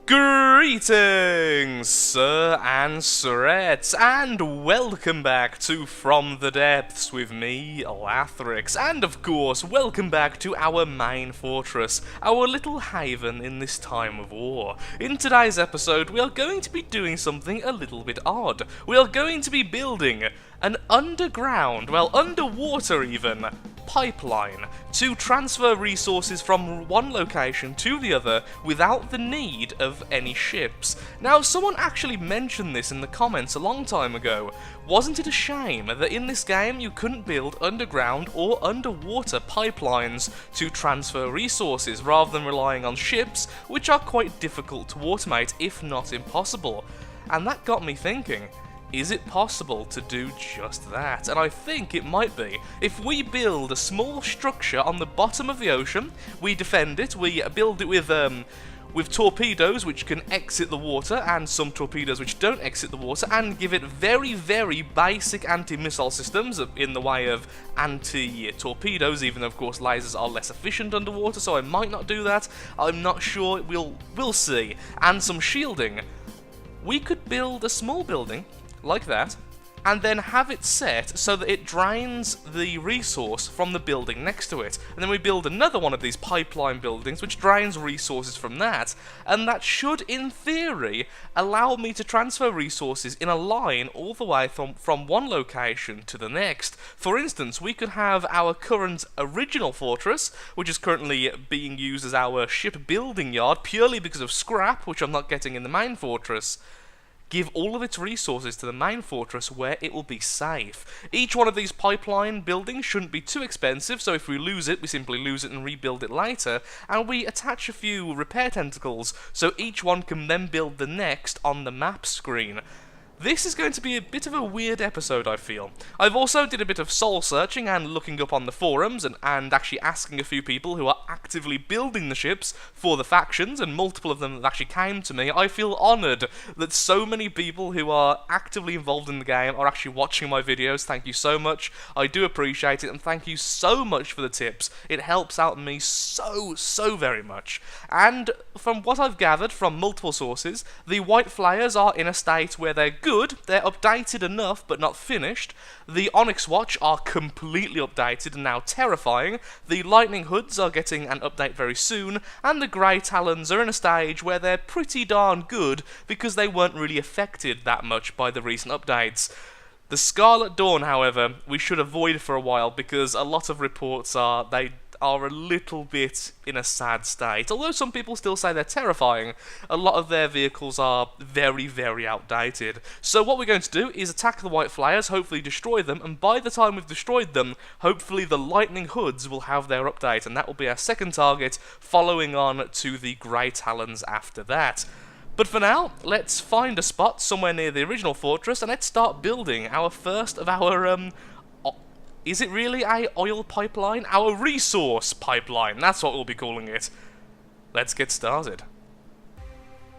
Greetings, Sir and Sirettes, and welcome back to From the Depths with me, Lathrix, and of course, welcome back to our main fortress, our little haven in this time of war. In today's episode, we are going to be doing something a little bit odd. We are going to be building an underground, well, underwater even, pipeline to transfer resources from one location to the other without the need of any ships. Now, someone actually mentioned this in the comments a long time ago. Wasn't it a shame that in this game you couldn't build underground or underwater pipelines to transfer resources rather than relying on ships, which are quite difficult to automate, if not impossible? And that got me thinking, is it possible to do just that? And I think it might be. If we build a small structure on the bottom of the ocean, we defend it, we build it with torpedoes which can exit the water, and some torpedoes which don't exit the water, and give it very, very basic anti-missile systems in the way of anti-torpedoes, even though of course lasers are less efficient underwater, so I might not do that. I'm not sure, we'll see. And some shielding. We could build a small building like that, and then have it set so that it drains the resource from the building next to it. And then we build another one of these pipeline buildings which drains resources from that, and that should, in theory, allow me to transfer resources in a line all the way from one location to the next. For instance, we could have our current original fortress, which is currently being used as our shipbuilding yard purely because of scrap, which I'm not getting in the main fortress, give all of its resources to the main fortress where it will be safe. Each one of these pipeline buildings shouldn't be too expensive, so if we lose it, we simply lose it and rebuild it later, and we attach a few repair tentacles so each one can then build the next on the map screen. This is going to be a bit of a weird episode, I feel. I've also did a bit of soul searching and looking up on the forums and actually asking a few people who are actively building the ships for the factions, and multiple of them actually came to me. I feel honoured that so many people who are actively involved in the game are actually watching my videos. Thank you so much. I do appreciate it, and thank you so much for the tips. It helps out me so very much. And from what I've gathered from multiple sources, the white flyers are in a state where they're good. They're updated enough, but not finished. The Onyx Watch are completely updated and now terrifying. The Lightning Hoods are getting an update very soon, and the Grey Talons are in a stage where they're pretty darn good because they weren't really affected that much by the recent updates. The Scarlet Dawn, however, we should avoid for a while because a lot of reports are they are a little bit in a sad state. Although some people still say they're terrifying, a lot of their vehicles are very outdated. So what we're going to do is attack the white flyers, hopefully destroy them, and by the time we've destroyed them, hopefully the lightning hoods will have their update, and that will be our second target, following on to the grey talons after that. But for now, let's find a spot somewhere near the original fortress, and let's start building our first of our, is it really a oil pipeline? Our resource pipeline, that's what we'll be calling it. Let's get started.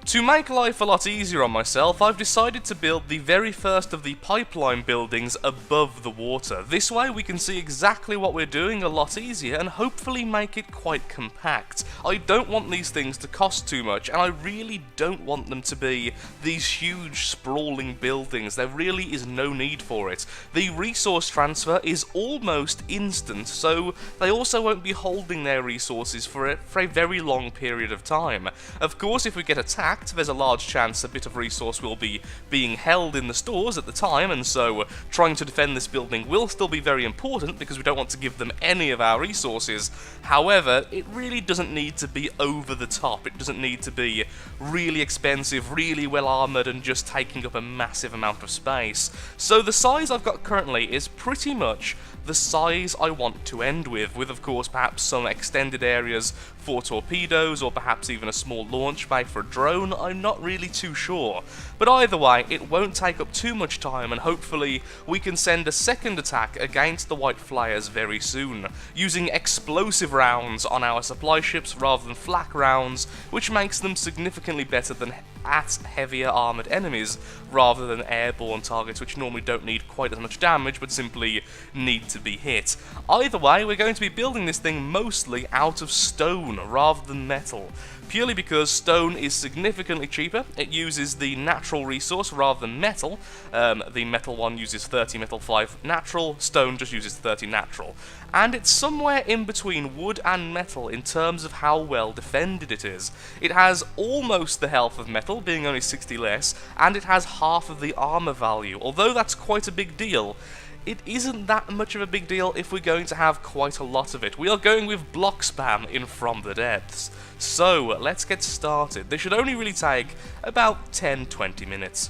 To make life a lot easier on myself, I've decided to build the very first of the pipeline buildings above the water. This way we can see exactly what we're doing a lot easier and hopefully make it quite compact. I don't want these things to cost too much, and I really don't want them to be these huge sprawling buildings. There really is no need for it. The resource transfer is almost instant, so they also won't be holding their resources for a very long period of time. Of course, if we get attacked, there's a large chance a bit of resource will be being held in the stores at the time, and so trying to defend this building will still be very important because we don't want to give them any of our resources. However, it really doesn't need to be over the top. It doesn't need to be really expensive, really well armoured, and just taking up a massive amount of space. So the size I've got currently is pretty much the size I want to end with of course perhaps some extended areas for torpedoes, or perhaps even a small launch bay for a drone. I'm not really too sure. But either way, it won't take up too much time, and hopefully we can send a second attack against the white flyers very soon, using explosive rounds on our supply ships rather than flak rounds, which makes them significantly better than at heavier armoured enemies, rather than airborne targets which normally don't need quite as much damage but simply need to be hit. Either way, we're going to be building this thing mostly out of stone rather than metal, purely because stone is significantly cheaper. It uses the natural resource rather than metal. The metal one uses 30 metal, 5 natural, stone just uses 30 natural. And it's somewhere in between wood and metal in terms of how well defended it is. It has almost the health of metal, being only 60 less, and it has half of the armor value. Although that's quite a big deal, it isn't that much of a big deal if we're going to have quite a lot of it. We are going with block spam in From the Depths. So, let's get started. This should only really take about 10-20 minutes.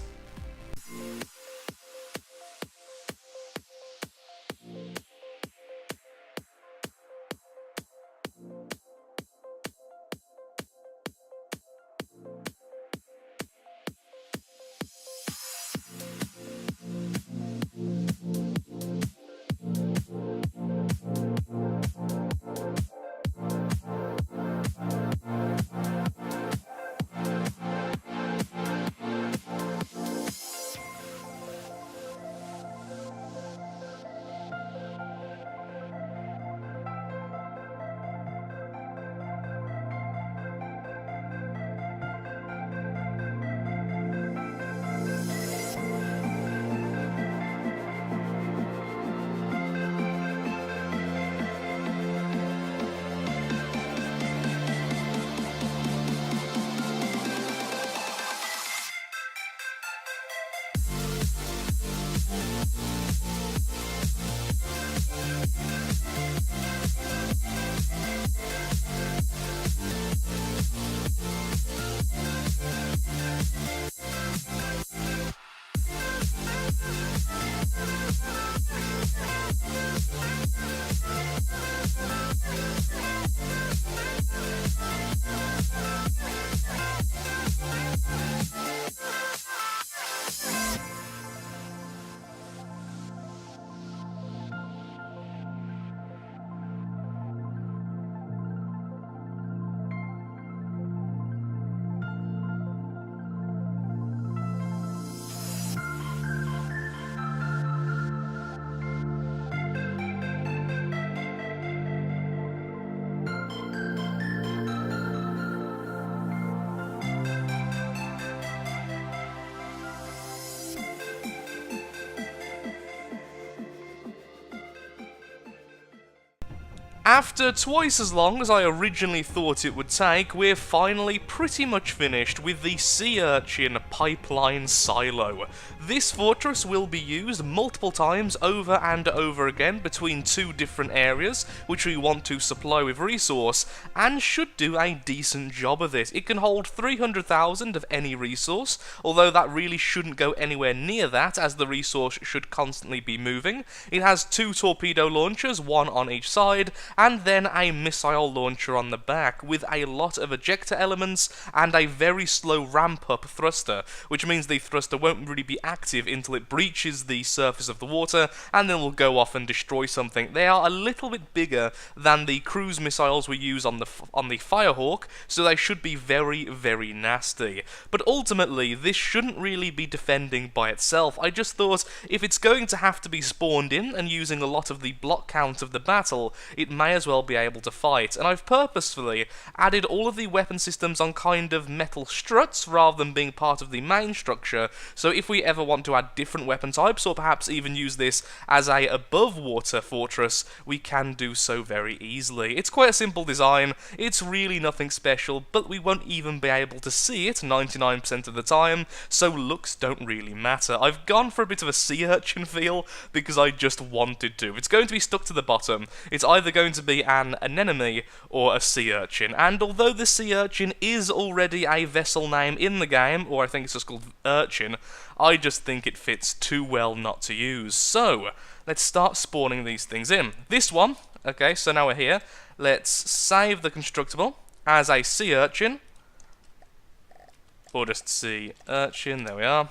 After twice as long as I originally thought it would take, we're finally pretty much finished with the Sea Urchin Pipeline Silo. This fortress will be used multiple times over and over again between two different areas, which we want to supply with resource, and should do a decent job of it. It can hold 300,000 of any resource, although that really shouldn't go anywhere near that, as the resource should constantly be moving. It has 2 torpedo launchers, 1 on each side, and then a missile launcher on the back, with a lot of ejector elements and a very slow ramp-up thruster, which means the thruster won't really be active until it breaches the surface of the water, and then will go off and destroy something. They are a little bit bigger than the cruise missiles we use on the Firehawk, so they should be very, very nasty. But ultimately, this shouldn't really be defending by itself. I just thought, if it's going to have to be spawned in and using a lot of the block count of the battle, it may as well be able to fight, and I've purposefully added all of the weapon systems on kind of metal struts rather than being part of the main structure, so if we ever want to add different weapon types, or perhaps even use this as a above water fortress, we can do so very easily. It's quite a simple design, it's really nothing special, but we won't even be able to see it 99% of the time, so looks don't really matter. I've gone for a bit of a sea urchin feel because I just wanted to. If it's going to be stuck to the bottom, it's either going to be an anemone or a sea urchin, and although the sea urchin is already a vessel name in the game, or I think it's just called urchin, I just think it fits too well not to use. So, let's start spawning these things in. This one, okay, so now we're here, let's save the constructible as a sea urchin, or just sea urchin, there we are.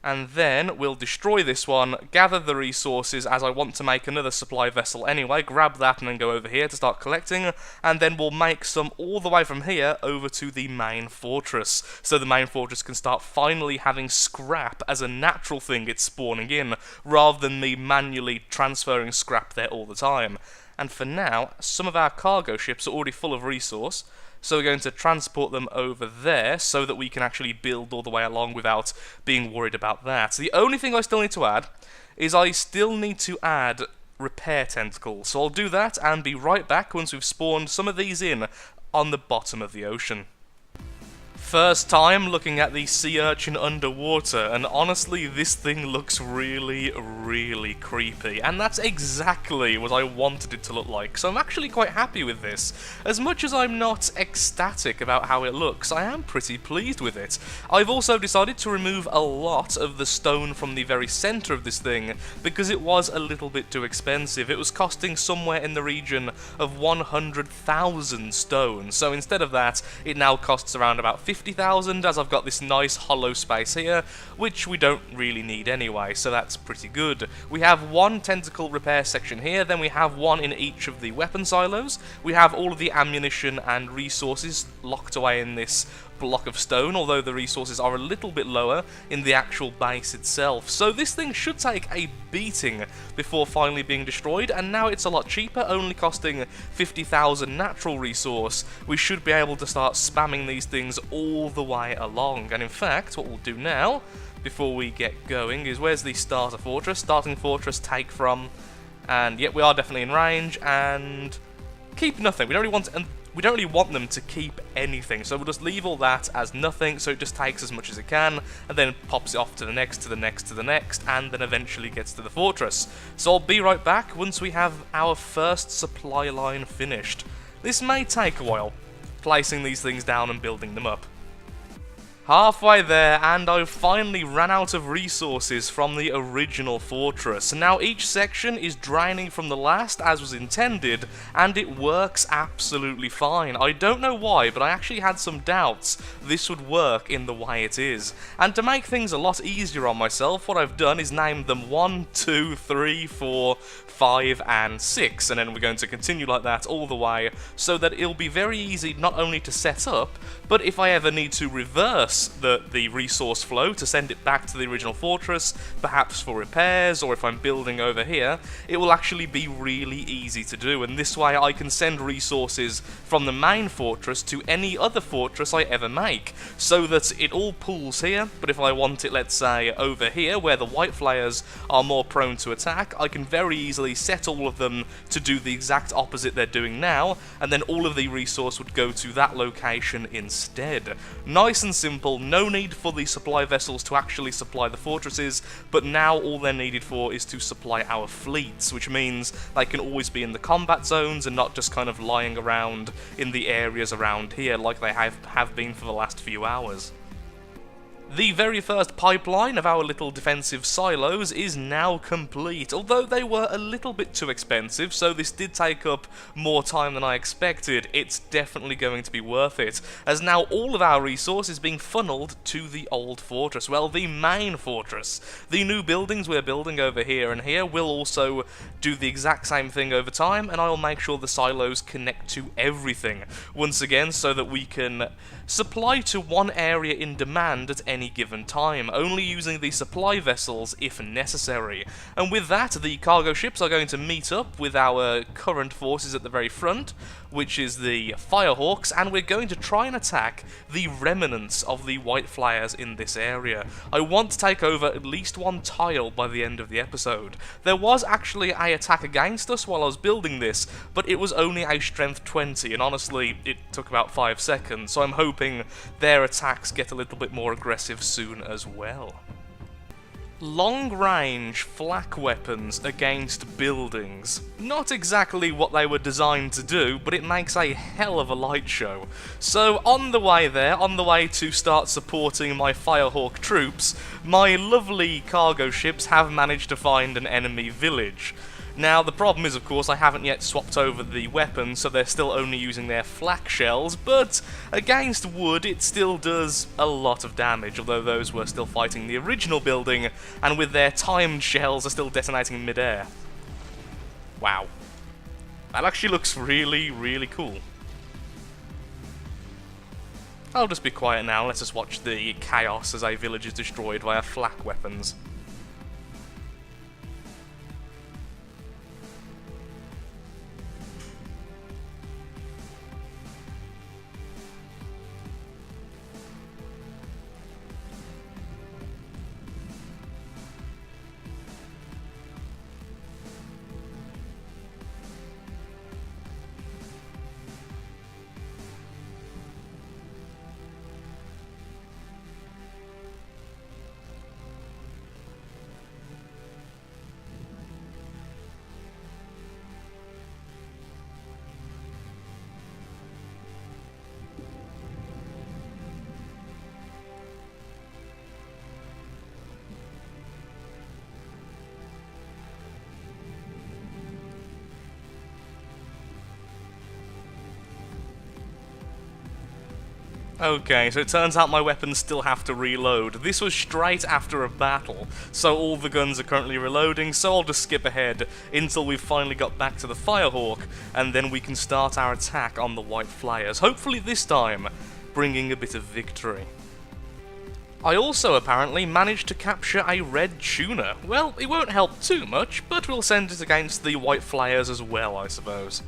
And then we'll destroy this one, gather the resources, as I want to make another supply vessel anyway, grab that and then go over here to start collecting, and then we'll make some all the way from here over to the main fortress, so the main fortress can start finally having scrap as a natural thing it's spawning in, rather than me manually transferring scrap there all the time. And for now, some of our cargo ships are already full of resource, So we're going to transport them over there so that we can actually build all the way along without being worried about that. The only thing I still need to add is I still need to add repair tentacles. So I'll do that and be right back once we've spawned some of these in on the bottom of the ocean. First time looking at the sea urchin underwater, and honestly this thing looks really, really creepy, and that's exactly what I wanted it to look like, so I'm actually quite happy with this. As much as I'm not ecstatic about how it looks, I am pretty pleased with it. I've also decided to remove a lot of the stone from the very centre of this thing, because it was a little bit too expensive. It was costing somewhere in the region of 100,000 stone, so instead of that, it now costs around about 50,000, as I've got this nice hollow space here, which we don't really need anyway, so that's pretty good. We have one tentacle repair section here, then we have one in each of the weapon silos. We have all of the ammunition and resources locked away in this block of stone, although the resources are a little bit lower in the actual base itself. So this thing should take a beating before finally being destroyed, and now it's a lot cheaper, only costing 50,000 natural resource. We should be able to start spamming these things all the way along, and in fact what we'll do now before we get going is, where's the starter fortress? Starting fortress, take from, and yep, we are definitely in range, and keep nothing. We don't really want them to keep anything, so we'll just leave all that as nothing, so it just takes as much as it can, and then pops it off to the next, to the next, to the next, and then eventually gets to the fortress. So I'll be right back once we have our first supply line finished. This may take a while, placing these things down and building them up. Halfway there, and I've finally ran out of resources from the original fortress. Now each section is draining from the last as was intended, and it works absolutely fine. I don't know why, but I actually had some doubts this would work in the way it is. And to make things a lot easier on myself, what I've done is named them 1, 2, 3, 4, 5, and 6, and then we're going to continue like that all the way, so that it'll be very easy not only to set up, but if I ever need to reverse the resource flow to send it back to the original fortress, perhaps for repairs, or if I'm building over here, it will actually be really easy to do, and this way I can send resources from the main fortress to any other fortress I ever make, so that it all pools here, but if I want it, let's say, over here, where the white flayers are more prone to attack, I can very easily set all of them to do the exact opposite they're doing now, and then all of the resource would go to that location instead. Nice and simple, no need for the supply vessels to actually supply the fortresses, but now all they're needed for is to supply our fleets, which means they can always be in the combat zones and not just kind of lying around in the areas around here like they have been for the last few hours. The very first pipeline of our little defensive silos is now complete, although they were a little bit too expensive, so this did take up more time than I expected. It's definitely going to be worth it, as now all of our resources is being funneled to the old fortress, well, the main fortress. The new buildings we're building over here and here will also do the exact same thing over time, and I'll make sure the silos connect to everything once again, so that we can supply to one area in demand at any given time, only using the supply vessels if necessary. And with that, the cargo ships are going to meet up with our current forces at the very front, which is the Firehawks, and we're going to try and attack the remnants of the White Flyers in this area. I want to take over at least one tile by the end of the episode. There was actually an attack against us while I was building this, but it was only a strength 20, and honestly, it took about 5 seconds, so I'm hoping their attacks get a little bit more aggressive soon as well. Long-range flak weapons against buildings. Not exactly what they were designed to do, but it makes a hell of a light show. So on the way there, on the way to start supporting my Firehawk troops, my lovely cargo ships have managed to find an enemy village. Now, the problem is, of course, I haven't yet swapped over the weapons, so they're still only using their flak shells, but against wood, it still does a lot of damage, although those were still fighting the original building, and with their timed shells are still detonating in midair. Wow. That actually looks really, really cool. I'll just be quiet now, let's just watch the chaos as a village is destroyed via flak weapons. Okay, so it turns out my weapons still have to reload. This was straight after a battle, so all the guns are currently reloading, so I'll just skip ahead until we've finally got back to the Firehawk, and then we can start our attack on the White Flyers, hopefully this time bringing a bit of victory. I also apparently managed to capture a red tuna. Well, it won't help too much, but we'll send it against the White Flyers as well, I suppose.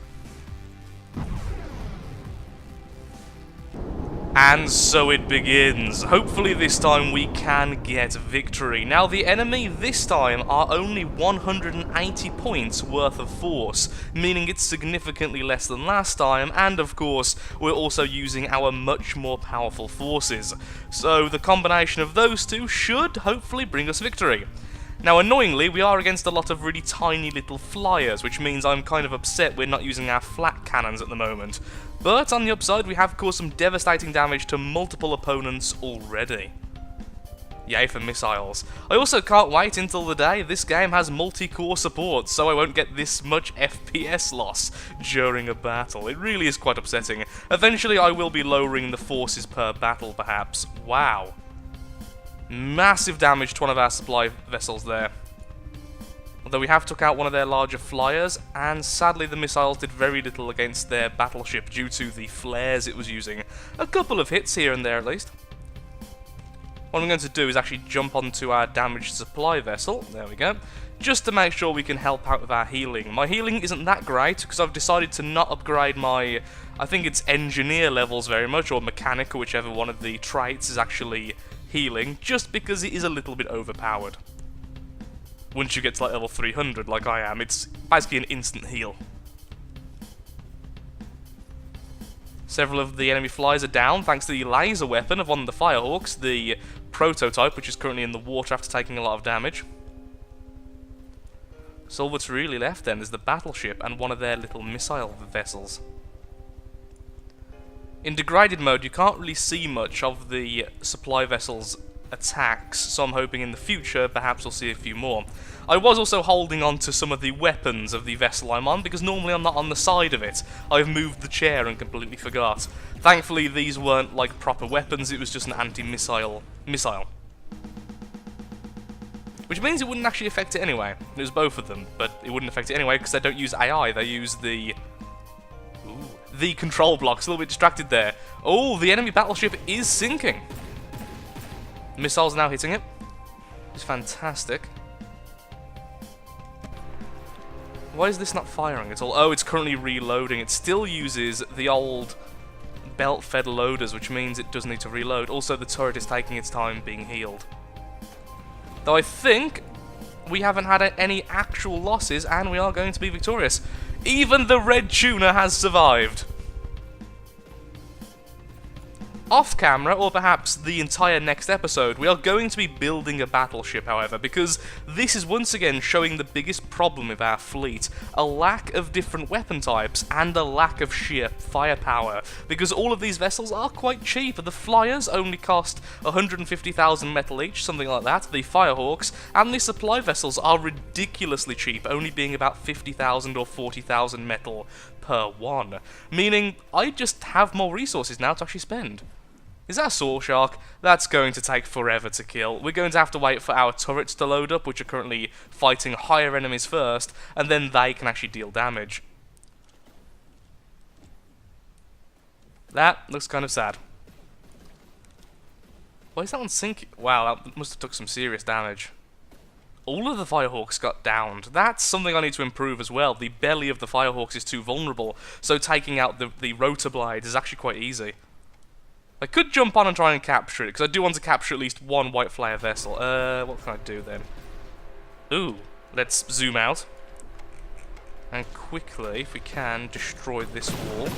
And so it begins. Hopefully this time we can get victory. Now the enemy this time are only 180 points worth of force, meaning it's significantly less than last time, and of course we're also using our much more powerful forces. So the combination of those two should hopefully bring us victory. Now annoyingly, we are against a lot of really tiny little flyers, which means I'm kind of upset we're not using our flat cannons at the moment. But on the upside, we have caused some devastating damage to multiple opponents already. Yay for missiles. I also can't wait until the day this game has multi-core support, so I won't get this much FPS loss during a battle. It really is quite upsetting. Eventually I will be lowering the forces per battle, perhaps. Wow. Massive damage to one of our supply vessels there. Although we have took out one of their larger flyers, and sadly the missiles did very little against their battleship due to the flares it was using. A couple of hits here and there at least. What I'm going to do is actually jump onto our damaged supply vessel, there we go, just to make sure we can help out with our healing. My healing isn't that great, because I've decided to not upgrade my, I think it's engineer levels very much, or mechanic, or whichever one of the traits is actually healing, just because it is a little bit overpowered. Once you get to like level 300 like I am, it's basically an instant heal. Several of the enemy flyers are down thanks to the laser weapon of one of the Firehawks, the prototype, which is currently in the water after taking a lot of damage. So all that's really left then is the battleship and one of their little missile vessels. In degraded mode, you can't really see much of the supply vessel's attacks, so I'm hoping in the future perhaps we'll see a few more. I was also holding on to some of the weapons of the vessel I'm on, because normally I'm not on the side of it. I've moved the chair and completely forgot. Thankfully these weren't like proper weapons, it was just an anti-missile missile. Which means it wouldn't actually affect it anyway. It was both of them, but it wouldn't affect it anyway because they don't use AI, they use the control blocks. A little bit distracted there. Oh, the enemy battleship is sinking. Missiles now hitting it. It's fantastic. Why is this not firing at all? Oh, it's currently reloading. It still uses the old belt-fed loaders, which means it does need to reload. Also, the turret is taking its time being healed. Though I think we haven't had any actual losses, and we are going to be victorious. Even the red tuna has survived. Off camera, or perhaps the entire next episode, we are going to be building a battleship, however, because this is once again showing the biggest problem with our fleet. A lack of different weapon types, and a lack of sheer firepower, because all of these vessels are quite cheap. The flyers only cost 150,000 metal each, something like that, the Firehawks, and the supply vessels are ridiculously cheap, only being about 50,000 or 40,000 metal per one, meaning I just have more resources now to actually spend. Is that a saw shark? That's going to take forever to kill. We're going to have to wait for our turrets to load up, which are currently fighting higher enemies first, and then they can actually deal damage. That looks kind of sad. Why is that one sinking? Wow, that must have took some serious damage. All of the Firehawks got downed. That's something I need to improve as well. The belly of the Firehawks is too vulnerable, so taking out the rotor blade is actually quite easy. I could jump on and try and capture it, because I do want to capture at least one white flyer vessel. What can I do then? Ooh, let's zoom out. And quickly, if we can, destroy this wall.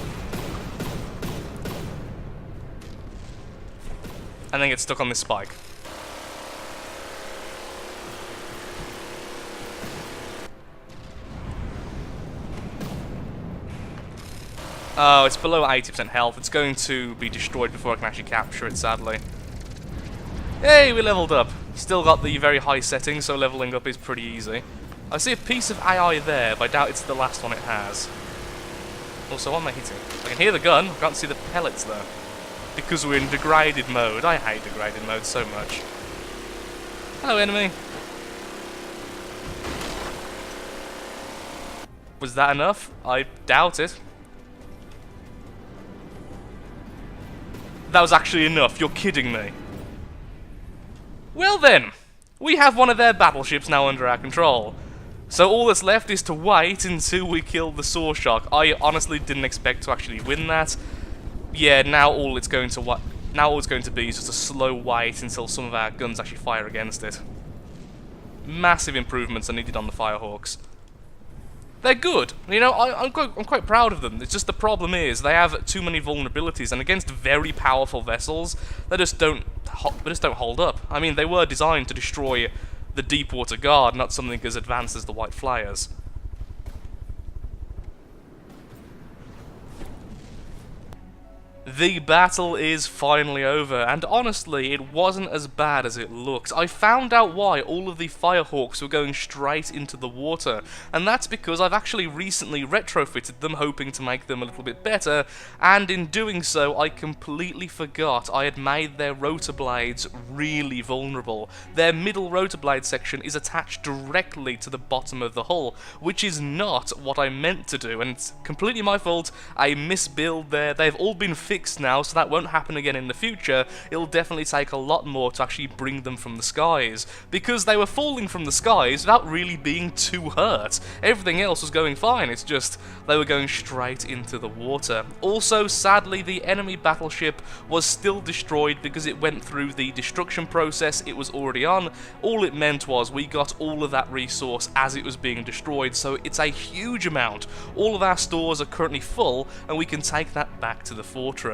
And then get stuck on this spike. Oh, it's below 80% health. It's going to be destroyed before I can actually capture it, sadly. Hey, we leveled up. Still got the very high settings, so leveling up is pretty easy. I see a piece of AI there, but I doubt it's the last one it has. Also, what am I hitting? I can hear the gun. I can't see the pellets, though. because we're in degraded mode. I hate degraded mode so much. Hello, enemy. Was that enough? I doubt it. That was actually enough. You're kidding me. Well then, we have one of their battleships now under our control. So all that's left is to wait until we kill the Saw Shark. I honestly didn't expect to actually win that. Yeah, now all it's going to be is just a slow wait until some of our guns actually fire against it. Massive improvements are needed on the Firehawks. They're good. You know, I'm quite proud of them. It's just the problem is they have too many vulnerabilities, and against very powerful vessels, they just don't hold up. I mean, they were designed to destroy the Deepwater Guard, not something as advanced as the White Flyers. The battle is finally over, and honestly, it wasn't as bad as it looked. I found out why all of the Firehawks were going straight into the water, and that's because I've actually recently retrofitted them, hoping to make them a little bit better, and in doing so, I completely forgot I had made their rotor blades really vulnerable. Their middle rotor blade section is attached directly to the bottom of the hull, which is not what I meant to do, and it's completely my fault. I misbuild there. They've all been fixed now, so that won't happen again in the future. It'll definitely take a lot more to actually bring them from the skies, because they were falling from the skies without really being too hurt. Everything else was going fine, it's just they were going straight into the water. Also, sadly, the enemy battleship was still destroyed because it went through the destruction process it was already on. All it meant was we got all of that resource as it was being destroyed, so it's a huge amount. All of our stores are currently full, and we can take that back to the fortress.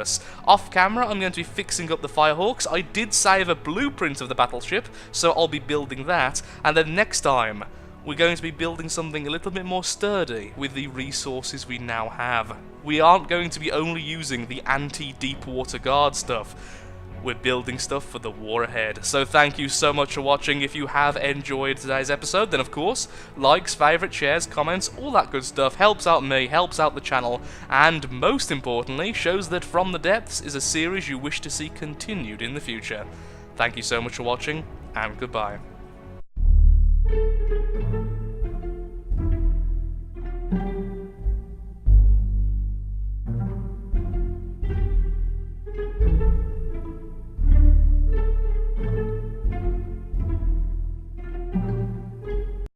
Off camera, I'm going to be fixing up the Firehawks. I did save a blueprint of the battleship, so I'll be building that, and then next time, we're going to be building something a little bit more sturdy with the resources we now have. We aren't going to be only using the anti-Deepwater Guard stuff. We're building stuff for the war ahead. So thank you so much for watching. If you have enjoyed today's episode, then of course, likes, favourites, shares, comments, all that good stuff helps out me, helps out the channel, and most importantly, shows that From the Depths is a series you wish to see continued in the future. Thank you so much for watching, and goodbye.